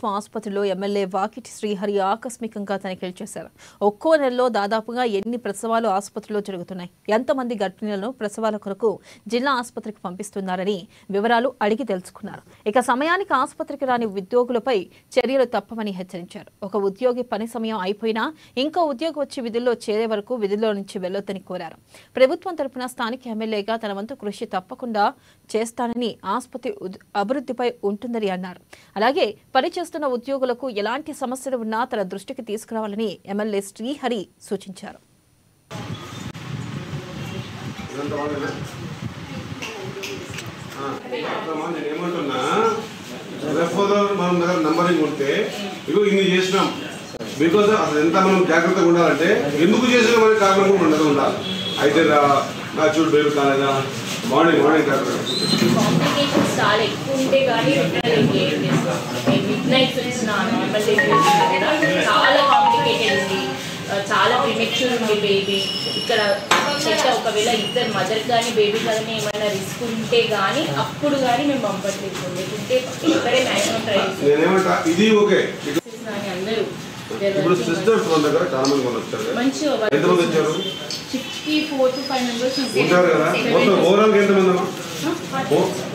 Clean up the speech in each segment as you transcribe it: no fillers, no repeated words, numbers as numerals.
ప్రభుత్వ ఆసుపత్రిలో ఎమ్మెల్యే వాకిటి శ్రీహరి ఆకస్మికంగా తనిఖీలు చేశారు. ఒక్కో నెలలో దాదాపుగా ఎన్ని ప్రసవాలు ఆసుపత్రిలో జరుగుతున్నాయి, ఎంతమంది గర్భిణులను ప్రసవాల కొరకు జిల్లా ఆసుపత్రికి పంపిస్తున్నారని వివరాలు అడిగి తెలుసుకున్నారు. ఇక సమయానికి ఆసుపత్రికి రాని ఉద్యోగులపై చర్యలు తప్పవని హెచ్చరించారు. ఒక ఉద్యోగి పని సమయం అయిపోయినా ఇంకో ఉద్యోగి వచ్చి విధుల్లో చేరే వరకు విధుల్లో నుంచి వెళ్లొద్దని కోరారు. ప్రభుత్వం తరపున స్థానిక ఎమ్మెల్యేగా తన వంతు కృషి తప్పకుండా చేస్తానని, ఆసుపత్రి అభివృద్ధిపై ఉంటుందని అన్నారు. అలాగే పనిచేస్తున్న ఉద్యోగులకు ఎలాంటి సమస్యలు ఉన్నా తన దృష్టికి తీసుకురావాలని ఎమ్మెల్యే శ్రీహరి సూచించారు. బికాజ్ అసలు ఎంత మనం జాగ్రత్తగా ఉండాలంటే ఎందుకు చేసిన మన కారణం కూడా ఉండదు ఉండాలి. అయితే నా చూడు బేబీ కాలేదా మార్నింగ్ కాంప్లికేషన్స్ చాలా ఎక్కువ ఉంటే కానీ మిడ్ నైట్స్ వచ్చిన నార్మల్ డెలివరీ చాలా కాంప్లికేటెడ్ ఉంది, చాలా ప్రిమెచ్యూర్ ఉంది బేబీ. ఇక్కడ ఒకవేళ ఇద్దరు మదర్ కానీ బేబీ కానీ ఏమైనా రిస్క్ ఉంటే కానీ అప్పుడు కానీ మేము పంపట్లేదు. లేకుంటే ఇక్కడే మ్యాక్సిమం ట్రై చేస్తాం. ఇది ఓకే. అందరూ ఇప్పుడు సిస్టర్స్ మన దగ్గర చాలా మంది వచ్చారు. మంచిగా ఎంతమంది వచ్చారు? 64 to 5 members ఉంటారు కదా. మొత్తం ఓవరాల్ ఎంతమంది అమ్మా?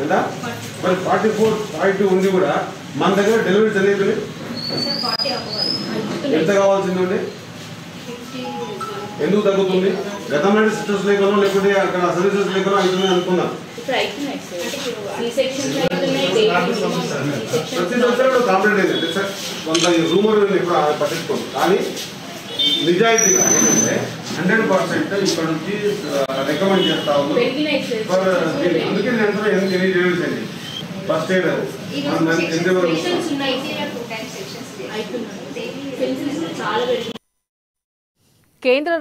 ఎంత? మరి 44, 42 ఉంది కూడా మన దగ్గర డెలివరీస్ అనేవి ఎంత కావాల్సిందండి? ఎందుకు తగ్గుతుంది? గతంలో సిస్టర్స్ లేకనో లేకుంటే అక్కడ సర్వీసెస్ లేకనో అవుతుంది అనుకున్నాం. కాంప్లైంట్ ఏంటంటే సార్ కొంత రూమర్ ఇప్పుడు పట్టించుకోండి, కానీ నిజాయితీగా ఏంటంటే 100% ఇక్కడ నుంచి రికమెండ్ చేస్తా ఉన్నాం. అందుకే నేను ఎంత తెలియజేయండి. ఫస్ట్ ఎయిడ్ కేంద్ర